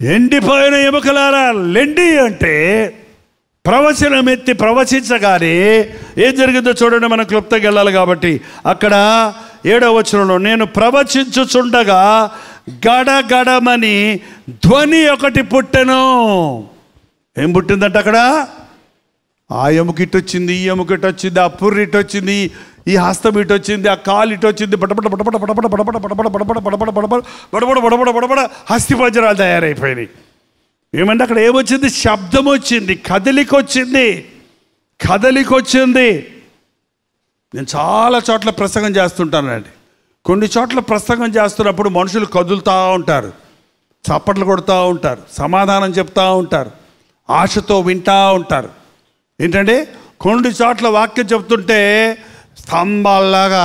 ఎండిపోయిన ఎముకలారా లెండి అంటే ప్రవచనం ఎత్తి ప్రవచించగానే ఏం జరిగిందో చూడండి. మనం క్లుప్తంగా వెళ్ళాలి కాబట్టి అక్కడ 7వ వచనంలో నేను ప్రవచించుచుండగా గడగడమని ధ్వని ఒకటి పుట్టెను. ఏం పుట్టిందంట అక్కడ? ఆ ఎముక ఇటు వచ్చింది, ఈ ఎముక ఇటు వచ్చింది, ఆ పుర్రి ఇటు వచ్చింది, ఈ హస్తం ఇటు వచ్చింది, ఆ కాలు ఇటు వచ్చింది, బడబడ బడబడ బడబడ బడబడ బడబడ బడబడ బడబడ బడబడ బడబడ బడబడ బడబడ హస్తిపంజరాలు తయారైపోయినాయి. ఏమంటే అక్కడ ఏమొచ్చింది? శబ్దం వచ్చింది, కదలిక వచ్చింది. నేను చాలా చోట్ల ప్రసంగం చేస్తుంటానండి. కొన్ని చోట్ల ప్రసంగం చేస్తున్నప్పుడు మనుషులు కదులుతూ ఉంటారు, చప్పట్లు కొడుతూ ఉంటారు, సమాధానం చెప్తూ ఉంటారు, ఆశతో వింటూ ఉంటారు. ఏంటంటే కొన్ని చోట్ల వాక్యం చెప్తుంటే స్తంభాల్లాగా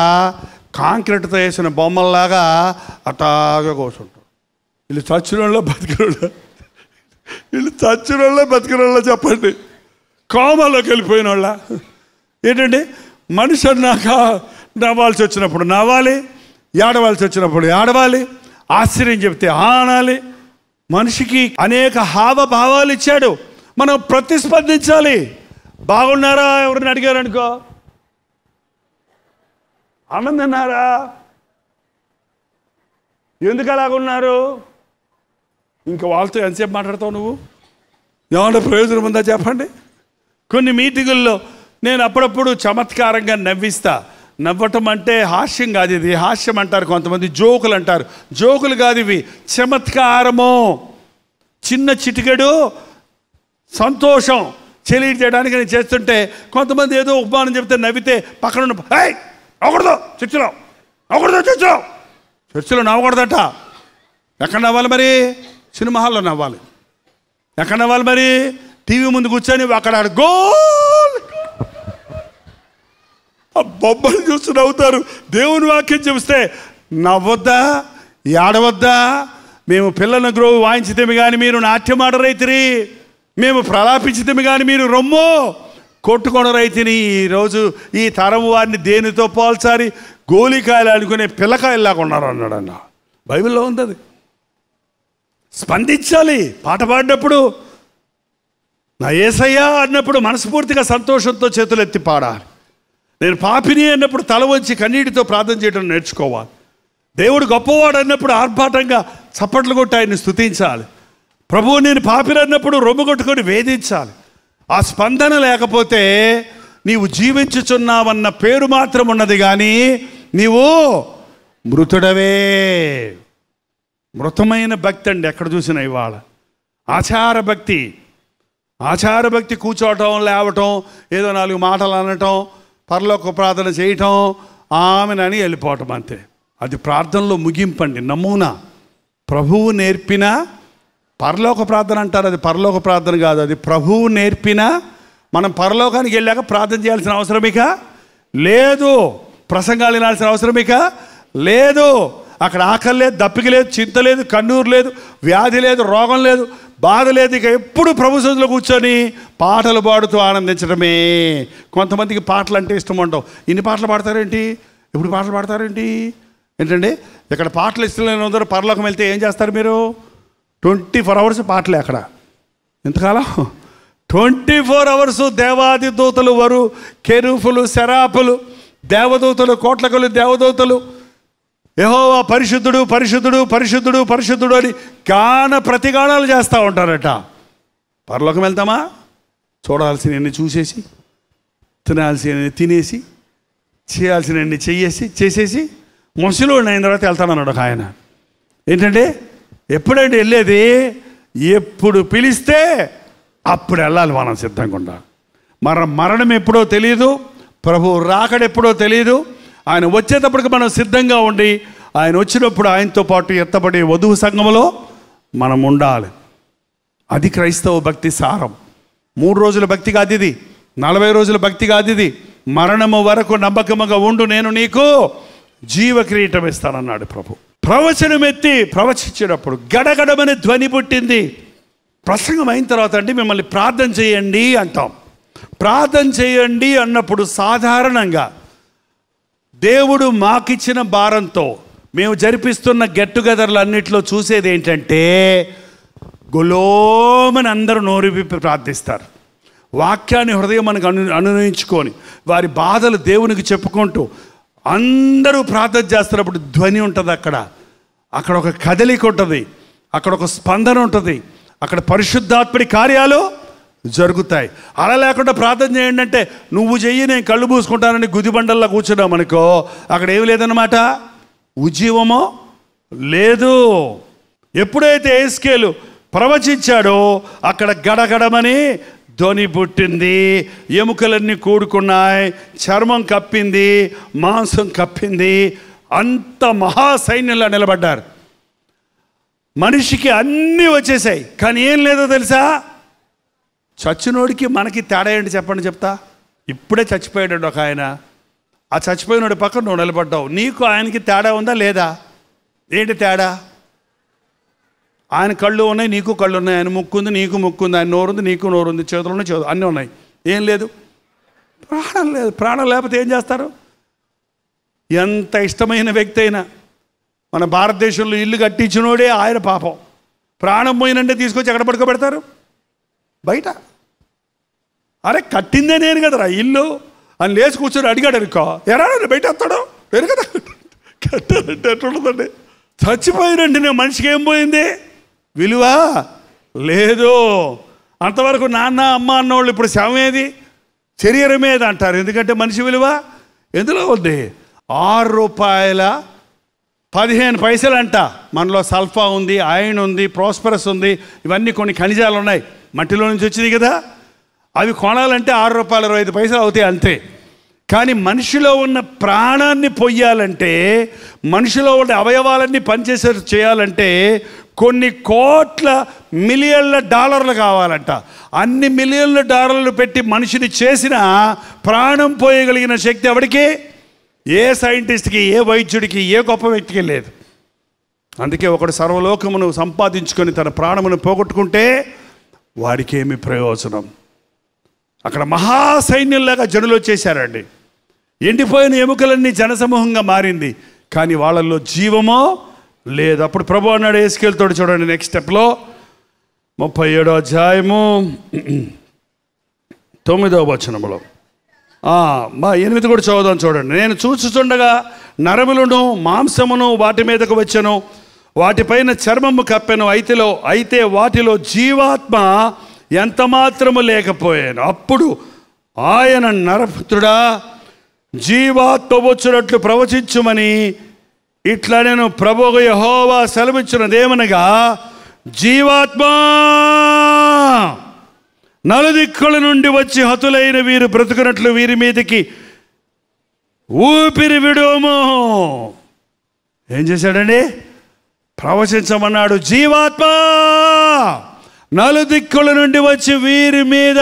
కాంక్రీట్తో వేసిన బొమ్మల్లాగా అటాగా కూర్చుంటారు. వీళ్ళు చచ్చినోళ్ళ బతికినోళ్ళ చెప్పండి, కోమలోకి వెళ్ళిపోయిన వాళ్ళ. ఏంటంటే మనిషి అన్నాక నవ్వాల్సి వచ్చినప్పుడు నవ్వాలి, ఏడవాల్సి వచ్చినప్పుడు ఏడవాలి, ఆశ్చర్యం చెప్తే అనాలి. మనిషికి అనేక హావభావాలు ఇచ్చాడు, మనం ప్రతిస్పందించాలి. బాగున్నారా ఎవరిని అడిగారు అనుకో, ఆనందన్నారా, ఎందుకు అలాగున్నారు, ఇంకా వాళ్ళతో ఎంతసేపు మాట్లాడతావు నువ్వు, ఏమన్నా ప్రయోజనం ఉందా చెప్పండి. కొన్ని మీటింగుల్లో నేను అప్పుడప్పుడు చమత్కారంగా నవ్విస్తా. నవ్వటం అంటే హాస్యం కాదు, ఇది హాస్యం అంటారు కొంతమంది, జోకులు అంటారు. జోకులు కాదు ఇవి, చమత్కారము. చిన్న చిటికెడు సంతోషం తెలియజేయడానికి నేను చేస్తుంటే కొంతమంది ఏదో ఉపమానం చెప్తే నవ్వితే పక్కన నవ్వకూడదు, చర్చిలో నవ్వకూడదట. ఎక్కడ నవ్వాలి మరి? సినిమా హాల్లో నవ్వాలి. ఎక్కడ నవ్వాలి మరి? టీవీ ముందు కూర్చొని అక్కడ గోల్ బొమ్మలు చూస్తూ నవ్వుతారు. దేవుని వాక్యం చూస్తే నవ్వొద్దా, ఏడవద్దా? మేము పిల్లల గ్రోవు వాయించితేమి కానీ మీరు నాట్యమాడరైతిరి, మేము ప్రలాపించితేమి కానీ మీరు రొమ్ము కొట్టుకొనరైతిని. ఈరోజు ఈ తరం వారిని దేనితో పోల్చాలి? గోలికాయలు అనుకునే పిల్లకాయల్లాగా ఉన్నారు అన్నాడు అన్న. బైబిల్లో ఉంది అది. స్పందించాలి. పాట పాడినప్పుడు నా యేసయ్యా అన్నప్పుడు మనస్ఫూర్తిగా సంతోషంతో చేతులు ఎత్తి పాడాలి. నేను పాపిని అన్నప్పుడు తల వంచి కన్నీటితో ప్రార్థన చేయడం నేర్చుకోవాలి. దేవుడు గొప్పవాడు అన్నప్పుడు ఆర్భాటంగా చప్పట్లు కొట్టి ఆయన్ని స్తుతించాలి. ప్రభువు నేను పాపిని అన్నప్పుడు రొమ్ము కొట్టుకొని వేధించాలి. ఆ స్పందన లేకపోతే నీవు జీవించుచున్నావన్న పేరు మాత్రం ఉన్నది కానీ నీవు మృతుడవే. మృతమైన భక్తి అండి ఎక్కడ చూసినా ఇవాళ. ఆచార భక్తి కూర్చోవటం, లేవటం, ఏదో 4 మాటలు అనటం, పరలోక ప్రార్థన చేయటం, ఆమెనని వెళ్ళిపోవటం అంతే. అది ప్రార్థనలో ముగింపండి, నమూనా. ప్రభువు నేర్పిన పరలోక ప్రార్థన అంటారు, అది పరలోక ప్రార్థన కాదు, అది ప్రభువు నేర్పిన. మనం పరలోకానికి వెళ్ళాక ప్రార్థన చేయాల్సిన అవసరమిక లేదు, ప్రసంగాలు వినాల్సిన అవసరమిక లేదు. అక్కడ ఆకలి లేదు, దప్పిక లేదు, చింత లేదు, కన్నూరు లేదు, వ్యాధి లేదు, రోగం లేదు, బాధ లేదు. ఇక ఎప్పుడు ప్రభు సన్నిధిలో కూర్చొని పాటలు పాడుతూ ఆనందించడమే. కొంతమందికి పాటలు అంటే ఇష్టం ఉండవు. ఇన్ని పాటలు పాడతారేంటి, ఎప్పుడు పాటలు పాడతారేంటి ఏంటండి? ఇక్కడ పాటలు ఇష్టం లేని అందరూ పరలోకం వెళ్తే ఏం చేస్తారు మీరు? 24 అవర్స్ పాటలే అక్కడ. ఎంతకాలం? 24 అవర్స్ దేవాది దూతలు, వరు కెరూఫులు, శరాపులు, దేవదూతలు, కోట్లకులు దేవదూతలు యెహోవా పరిశుద్ధుడు పరిశుద్ధుడు పరిశుద్ధుడు పరిశుద్ధుడు అని గాన ప్రతిగానాలు చేస్తూ ఉంటారట. పరలోకం వెళ్తామా? చూడాల్సినవన్నీ చూసేసి, తినాల్సినవన్నీ తినేసి, చేయాల్సినవన్నీ చేసేసి ముసలోడిని అయిన తర్వాత వెళ్తానన్నాడు ఒక ఆయన. ఏంటంటే ఎప్పుడంటే వెళ్ళేది? ఎప్పుడు పిలిస్తే అప్పుడు వెళ్ళాలి మనం సిద్ధంగా ఉండాలి. మరణం ఎప్పుడో తెలియదు, ప్రభు రాకడెప్పుడో తెలియదు. ఆయన వచ్చేటప్పటికి మనం సిద్ధంగా ఉండి ఆయన వచ్చినప్పుడు ఆయనతో పాటు ఎత్తబడి వధువు సంఘములో మనం ఉండాలి. అది క్రైస్తవ భక్తి సారం. 3 రోజుల భక్తి కాదు ఇది, 40 రోజుల భక్తి కాదు ఇది. మరణము వరకు నమ్మకముగా ఉండు, నేను నీకు జీవ కిరీటం ఇస్తానన్నాడు ప్రభు. ప్రవచనం ఎత్తి ప్రవచించేటప్పుడు గడగడమనే ధ్వని పుట్టింది. ప్రసంగం అయిన తర్వాత అండి మిమ్మల్ని ప్రార్థన చేయండి అంటాం. ప్రార్థన చేయండి అన్నప్పుడు సాధారణంగా దేవుడు మాకిచ్చిన భారంతో మేము జరిపిస్తున్న గెట్ టుగెదర్లు అన్నింటిలో చూసేది ఏంటంటే గొలోమని అందరూ నోరు విప్పి ప్రార్థిస్తారు. వాక్యాన్ని హృదయం మనకు అనునయించుకొని వారి బాధలు దేవునికి చెప్పుకుంటూ అందరూ ప్రార్థన చేస్తున్నప్పుడు ధ్వని ఉంటుంది. అక్కడ ఒక కదలిక ఉంటుంది, అక్కడ ఒక స్పందన ఉంటుంది, అక్కడ పరిశుద్ధాత్మడి కార్యాలు జరుగుతాయి. అలా లేకుండా ప్రార్థన చేయండి అంటే నువ్వు చెయ్యి నేను కళ్ళు పూసుకుంటానని గుదిబండల్లా కూర్చున్నాం అనుకో, అక్కడ ఏమి లేదన్నమాట, ఉజ్జీవమో లేదు. ఎప్పుడైతే యెహెజ్కేలు ప్రవచించాడో అక్కడ గడగడమని ధ్వని పుట్టింది, ఎముకలన్నీ కూడుకున్నాయి, చర్మం కప్పింది, మాంసం కప్పింది, అంత మహాసైన్యంలో నిలబడ్డారు. మనిషికి అన్నీ వచ్చేసాయి, కానీ ఏం లేదో తెలుసా? చచ్చినోడికి మనకి తేడా ఏంటి చెప్పండి చెప్తా. ఇప్పుడే చచ్చిపోయాడు ఒక ఆయన, ఆ చచ్చిపోయినోడి పక్కన నువ్వు నిలబడ్డావు, నీకు ఆయనకి తేడా ఉందా లేదా? ఏంటి తేడా? ఆయన కళ్ళు ఉన్నాయి, నీకు కళ్ళు ఉన్నాయి, ఆయన ముక్కు ఉంది, నీకు ముక్కు ఉంది, ఆయన నోరుంది, నీకు నోరుంది, చేతులు ఉన్నాయి, చేతులు అన్నీ ఉన్నాయి, ఏం లేదు? ప్రాణం లేదు. ప్రాణం లేకపోతే ఏం చేస్తారు? ఎంత ఇష్టమైన వ్యక్తి అయినా, మన భారతదేశంలో ఇల్లు కట్టించినోడే ఆయన పాపం, ప్రాణం పోయినంటే తీసుకొచ్చి ఎక్కడ పడుకోబెడతారు? బయట. అరే కట్టిందే నేను కదరా ఇల్లు అని లేచి కూర్చొని అడిగాడు అనుకో, ఎరా బయట వస్తాడు వేరు కదా, కట్టారంటే ఎట్లుంటుందండి? చచ్చిపోయినండి నేను మనిషికి ఏం పోయింది? విలువ లేదు. అంతవరకు నాన్న అమ్మ అన్నోళ్ళు ఇప్పుడు శవమేది, శరీరం ఏది అంటారు. ఎందుకంటే మనిషి విలువ ఎందులో ఉంది? ₹6.15 అంట. మనలో సల్ఫా ఉంది, ఐరన్ ఉంది, ప్రాస్పరస్ ఉంది, ఇవన్నీ కొన్ని ఖనిజాలు ఉన్నాయి, మట్టిలో నుంచి వచ్చింది కదా. అవి కొనాలంటే ₹6.25 అవుతాయి అంతే. కానీ మనిషిలో ఉన్న ప్రాణాన్ని పొయ్యాలంటే, మనిషిలో ఉన్న అవయవాలన్నీ పనిచేసేది చేయాలంటే కొన్ని కోట్ల మిలియన్ల డాలర్లు కావాలంట. అన్ని మిలియన్ల డాలర్లు పెట్టి మనిషిని చేసిన ప్రాణం పోయగలిగిన శక్తి ఎవరికి? ఏ సైంటిస్ట్కి, ఏ వైద్యుడికి, ఏ గొప్ప వ్యక్తికి లేదు. అందుకే ఒకడు సర్వలోకమును సంపాదించుకొని తన ప్రాణమును పోగొట్టుకుంటే వాడికి ఏమి ప్రయోజనం? అక్కడ మహాసైన్యంలాగా జనులు వచ్చేసారండి. ఎండిపోయిన ఎముకలన్నీ జనసమూహంగా మారింది, కానీ వాళ్ళల్లో జీవమో లేదు. అప్పుడు ప్రభు అన్నాడు యెహెజ్కేలుతో, చూడండి నెక్స్ట్ స్టెప్లో 37వ అధ్యాయము 9వ వచనములో 8 కూడా చదువుదాం చూడండి. నేను చూచుచుండగా నరములను మాంసమును వాటి మీదకు వచ్చెను, వాటిపైన చర్మము కప్పెను, అయితే వాటిలో జీవాత్మ ఎంత మాత్రము లేకపోయాను. అప్పుడు ఆయన నరపుత్రుడా, జీవాత్మ వచ్చినట్లు ప్రవచించుమని ఇట్లా నేను ప్రభువు యెహోవా సెలవిచ్చినదేమనగా, జీవాత్మ నలుదిక్కుల నుండి వచ్చి హతులైన వీరు బ్రతుకున్నట్లు వీరి మీదకి ఊపిరి విడుము. ఏం చేశాడండి? ప్రవచించమన్నాడు. జీవాత్మ నలుదిక్కుల నుండి వచ్చి వీరి మీద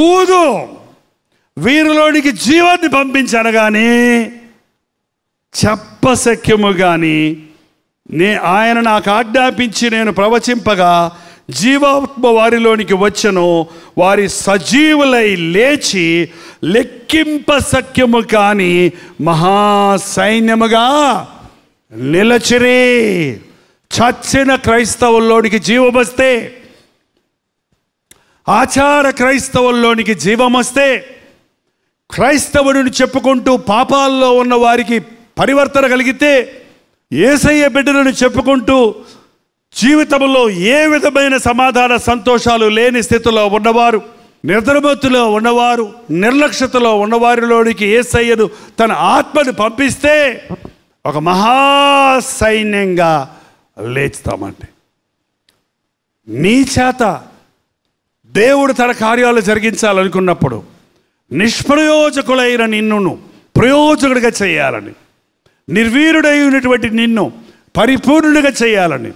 ఊదు, వీరిలోనికి జీవాన్ని పంపించనగానే చెప్పశక్యము కానీ ఆయన నాకు ఆజ్ఞాపించి నేను ప్రవచింపగా జీవాత్మ వారిలోనికి వచ్చెను, వారి సజీవులై లేచి లెక్కింపశక్యము కాని మహాసైన్యముగా నిలచిరి. చచ్చిన క్రైస్తవుల్లోనికి జీవం వస్తే, ఆచార క్రైస్తవుల్లోనికి జీవం వస్తే, క్రైస్తవుడిని చెప్పుకుంటూ పాపాల్లో ఉన్న వారికి పరివర్తన కలిగితే, యేసయ్య బిడ్డలను చెప్పుకుంటూ జీవితంలో ఏ విధమైన సమాధాన సంతోషాలు లేని స్థితిలో ఉన్నవారు, నిద్రమత్తులో ఉన్నవారు, నిర్లక్ష్యతలో ఉన్నవారిలోనికి యేసయ్యను తన ఆత్మను పంపిస్తే ఒక మహాసైన్యంగా లేచుతామండి. నీ చేత దేవుడు తన కార్యాలు జరిగించాలనుకున్నప్పుడు నిష్ప్రయోజకులైన నిన్ను ప్రయోజకుడిగా చేయాలని, నిర్వీర్యుడైనటువంటి నిన్ను పరిపూర్ణుడిగా చేయాలని,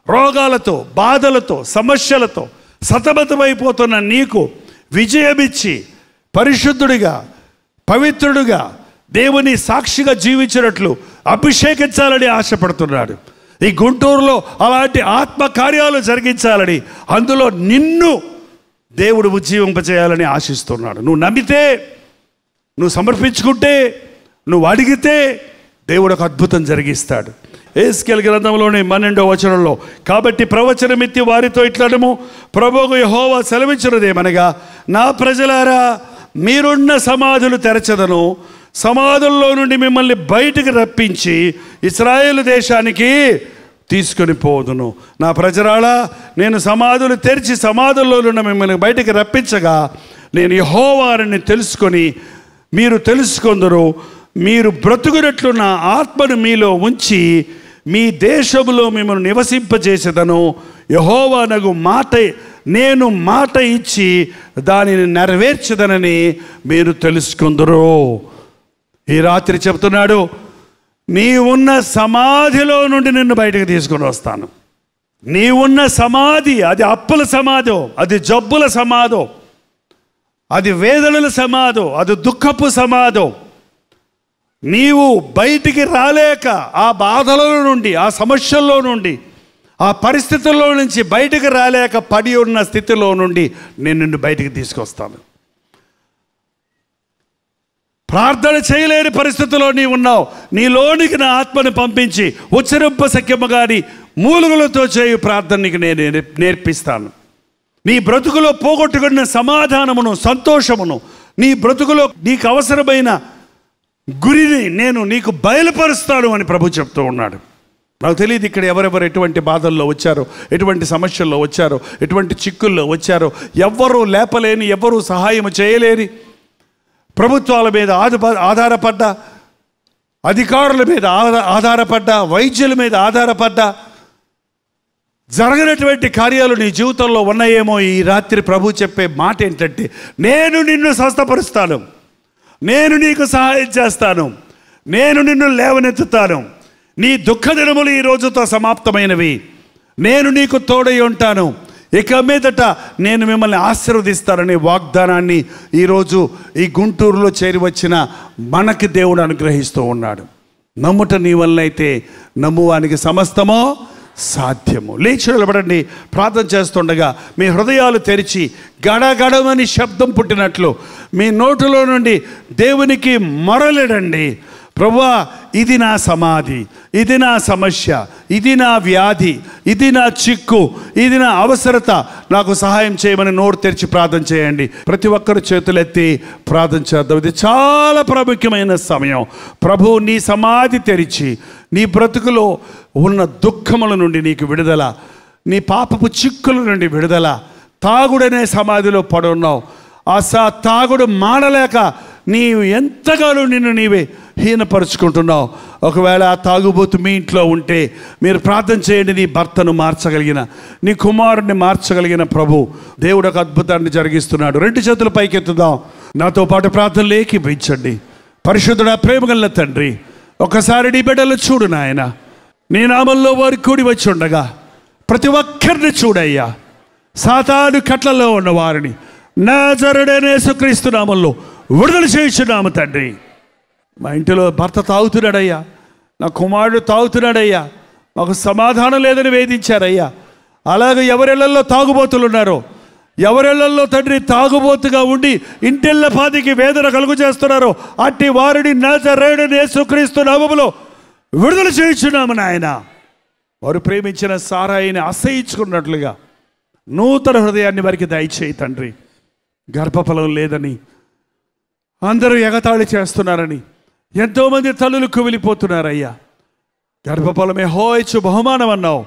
రోగాలతో, బాధలతో, సమస్యలతో సతమతమైపోతున్న నీకు విజయమిచ్చి పరిశుద్ధుడిగా, పవిత్రుడిగా, దేవుని సాక్షిగా జీవించినట్లు అభిషేకించాలని ఆశపడుతున్నాడు. ఈ గుంటూరులో అలాంటి ఆత్మ కార్యాలు జరిగించాలని, అందులో నిన్ను దేవుడు ఉజ్జీవింపచేయాలని ఆశిస్తున్నాడు. నువ్వు నమ్మితే, నువ్వు సమర్పించుకుంటే, నువ్వు అడిగితే దేవుడు ఒక అద్భుతం జరిగిస్తాడు. యెహెజ్కేలు గ్రంథంలోని 12వ వచనంలో, కాబట్టి ప్రవచనమిత్తి వారితో ఇట్లనము, ప్రభువు యెహోవా సెలవిచ్చినదేమనగా, నా ప్రజలారా, మీరున్న సమాధులు తెరచెదను, సమాధుల్లో నుండి మిమ్మల్ని బయటికి రప్పించి ఇశ్రాయేలు దేశానికి తీసుకొని పోదును. నా ప్రజలారా, నేను సమాధులు తెరిచి సమాధుల్లో నుండి మిమ్మల్ని బయటికి రప్పించగా నేను యెహోవాని తెలుసుకొని మీరు తెలుసుకొందురు. మీరు బ్రతుకునట్లు నా ఆత్మను మీలో ఉంచి మీ దేశంలో మిమ్మల్ని నివసింపజేసేదను. యెహోవానగు మాట నేను మాట ఇచ్చి దానిని నెరవేర్చదనని మీరు తెలుసుకుందరు. ఈ రాత్రి చెప్తున్నాడు, నీ ఉన్న సమాధిలో నుండి నిన్ను బయటకు తీసుకొని వస్తాను. నీ ఉన్న సమాధి, అది అప్పుల సమాధో, అది జబ్బుల సమాధో, అది వేదనల సమాధో, అది దుఃఖపు సమాధో, నీవు బయటికి రాలేక ఆ బాధల నుండి, ఆ సమస్యల్లో నుండి, ఆ పరిస్థితుల్లో నుంచి బయటికి రాలేక పడి ఉన్న స్థితిలో నుండి నేను నిన్ను బయటికి తీసుకొస్తాను. ప్రార్థన చేయలేని పరిస్థితుల్లో నీవు ఉన్నావు. నీలోనికి నా ఆత్మను పంపించి ఉచ్చరింప సఖ్యము గాని మూలుగులతో చేయు ప్రార్థన నీకు నేను నేర్పిస్తాను. నీ బ్రతుకులో పోగొట్టుకున్న సమాధానమును, సంతోషమును, నీ బ్రతుకులో నీకు అవసరమైన గురిని నేను నీకు బయలుపరుస్తాను అని ప్రభు చెప్తూ ఉన్నాడు. నాకు తెలియదు ఇక్కడ ఎవరెవరు ఎటువంటి బాధల్లో వచ్చారో, ఎటువంటి సమస్యల్లో వచ్చారో, ఎటువంటి చిక్కుల్లో వచ్చారో, ఎవ్వరూ లేపలేని, ఎవ్వరూ సహాయం చేయలేని, ప్రభుత్వాల మీద ఆధారపడ్డ, అధికారుల మీద ఆధారపడ్డ, వైద్యుల మీద ఆధారపడ్డ, జరగనటువంటి కార్యాలు నీ జీవితంలో ఉన్నాయేమో. ఈ రాత్రి ప్రభు చెప్పే మాట ఏంటంటే, నేను నిన్ను స్వస్థపరుస్తాను, నేను నీకు సహాయం చేస్తాను, నేను నిన్ను లేవనెత్తుతాను, నీ దుఃఖ దినములు ఈ రోజుతో సమాప్తమైనవి, నేను నీకు తోడై ఉంటాను, ఇక మీదట నేను మిమ్మల్ని ఆశీర్వదిస్తాననే వాగ్దానాన్ని ఈరోజు ఈ గుంటూరులో చేరి వచ్చిన మనకి దేవుడు అనుగ్రహిస్తూ ఉన్నాడు. నమ్ముట నీ వల్ల అయితే నమ్మువానికి సమస్తమో సాధ్యము. లేచి నిలబడండి. ప్రార్థన చేస్తుండగా మీ హృదయాలు తెరిచి గడగడమని శబ్దం పుట్టినట్లు మీ నోటిలో నుండి దేవునికి మొరలిడండి. ప్రభువా, ఇది నా సమాధి, ఇది నా సమస్య, ఇది నా వ్యాధి, ఇది నా చిక్కు, ఇది నా అవసరత, నాకు సహాయం చేయమని నోరు తెరిచి ప్రార్థన చేయండి. ప్రతి ఒక్కరు చేతులెత్తి ప్రార్థన చేద్దాం. ఇది చాలా ప్రాముఖ్యమైన సమయం. ప్రభు నీ సమాధి తెరిచి నీ బ్రతుకులో ఉన్న దుఃఖముల నుండి నీకు విడుదల, నీ పాపపు చిక్కుల నుండి విడుదల. తాగుడనే సమాధిలో పడున్నావు. ఆ తాగుడు మానలేక నీవు ఎంతగానో నిన్ను నీవే హీనపరుచుకుంటున్నావు. ఒకవేళ ఆ తాగుబోతు మీ ఇంట్లో ఉంటే మీరు ప్రార్థన చేయండి. నీ భర్తను మార్చగలిగిన, నీ కుమారుడిని మార్చగలిగిన ప్రభు దేవుడు ఒక అద్భుతాన్ని జరిగిస్తున్నాడు. రెండు చేతులు పైకెత్తుదాం. నాతో పాటు ప్రార్థనలు ఏకీభవించండి. పరిశుద్ధుడా, ప్రేమగల తండ్రి, ఒకసారి నీ బిడ్డలు చూడు నాయన. నీ నామంలో వారు కూడి వచ్చి ఉండగా ప్రతి ఒక్కరిని చూడయ్యా. సాతాను కట్లలో ఉన్న వారిని నజరేయుడైన యేసుక్రీస్తు నామంలో విడుదల చేయించున్నాము తండ్రి. మా ఇంటిలో భర్త తాగుతున్నాడయ్యా, నా కుమారుడు తాగుతున్నాడయ్యా, మాకు సమాధానం లేదని వేధించారయ్యా. అలాగే ఎవరెళ్లలో తాగుబోతులు ఉన్నారో, ఎవరెళ్లలో తండ్రి తాగుబోతుగా ఉండి ఇంటిళ్ళ పాదికి వేదన కలుగు చేస్తున్నారో అట్టి వారిని నజరేయుడైన యేసుక్రీస్తు నామములో విడుదల చేయించున్నాము నాయన. వారు ప్రేమించిన సారాయిని అసహించుకున్నట్లుగా నూతన హృదయాన్ని వారికి దయచేయి తండ్రి. గర్భఫలం లేదని అందరూ ఎగతాళి చేస్తున్నారని ఎంతోమంది తల్లులు కుమిలిపోతున్నారయ్యా. గర్భఫలమే హోయచ్చు బహుమానం అన్నావు.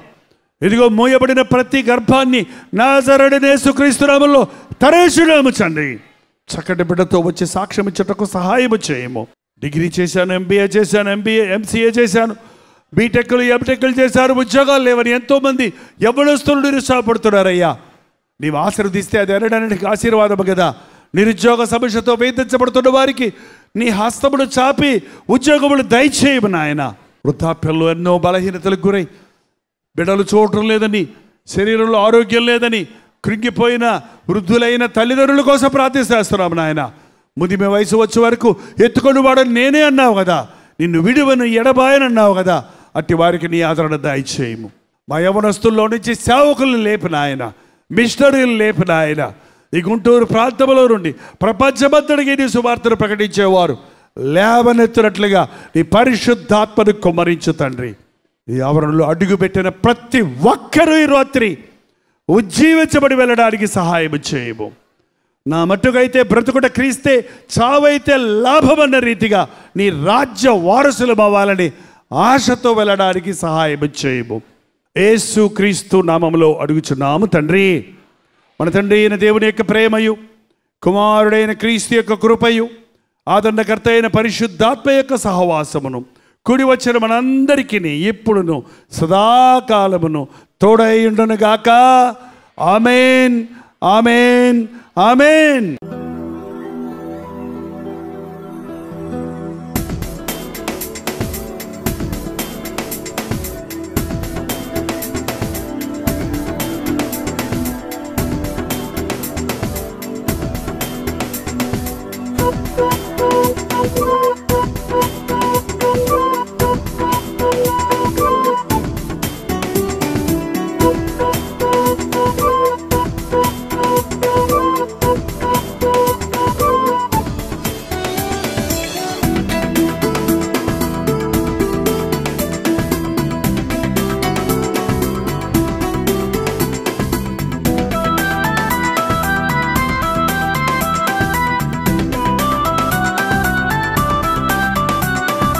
ఇదిగో మూయబడిన ప్రతి గర్భాన్ని నజరేయుడైన యేసుక్రీస్తు నామములో తెరచున్నాము తండ్రి. చక్కటి బిడ్డతో వచ్చి సాక్ష్యం ఇచ్చటకు సహాయము చేయము. డిగ్రీ చేశాను, MBA చేశాను, MCA చేశాను, బీటెక్లు ఎంటెక్లు చేశారు, ఉద్యోగాలు లేవని ఎంతోమంది యవ్వనస్తులు నిరుత్సాహపడుతున్నారయ్యా. నీవు ఆశీర్వదిస్తే అది అనడానికి ఆశీర్వాదము కదా. నిరుద్యోగ సమస్యతో వేధించబడుతున్న వారికి నీ హస్తమును చాపి ఉద్యోగములు దయచేయము నాయన. వృద్ధాప్యంలో ఎన్నో బలహీనతలకు గురై బిడ్డలు చూడటం లేదని, శరీరంలో ఆరోగ్యం లేదని కృంగిపోయిన వృద్ధులైన తల్లిదండ్రుల కోసం ప్రార్థిస్తున్నాము నాయన. ముదిమే వయసు వచ్చే వరకు ఎత్తుకొని వాడని నేనే అన్నావు కదా, నిన్ను విడువను ఎడబాయనన్నావు కదా. అట్టి వారికి నీ ఆదరణ దయచేయము. మా యవనస్తుల్లో నుంచి సేవకులను లేపిన ఆయన, మిషనరీలు లేపిన ఆయన, ఈ గుంటూరు ప్రాంతంలో నుండి ప్రపంచమంతటికి నీ సువార్తను ప్రకటించేవారు లేవనెత్తునట్లుగా నీ పరిశుద్ధాత్మను కుమ్మరించు తండ్రి. ఈ ఆవరణలో అడుగుపెట్టిన ప్రతి ఒక్కరూ ఈ రాత్రి ఉజ్జీవించబడి వెళ్ళడానికి సహాయం చేయము. నా మట్టుకైతే బ్రతుకుట క్రీస్తే, చావైతే లాభమన్న రీతిగా నీ రాజ్య వారసులం అవ్వాలని ఆశతో వెళ్ళడానికి సహాయం చేయము. యేసు క్రీస్తు నామములో అడుగుచున్నాము తండ్రి. మన తండ్రి అయిన దేవుని యొక్క ప్రేమయు, కుమారుడైన క్రీస్తు యొక్క కృపయు, ఆదరణకర్త అయిన పరిశుద్ధాత్మ యొక్క సహవాసమును కూడి వచ్చిన మనందరికీ ఎప్పుడును సదాకాలమును తోడై ఉండును గాక. ఆమేన్, ఆమేన్, ఆమేన్.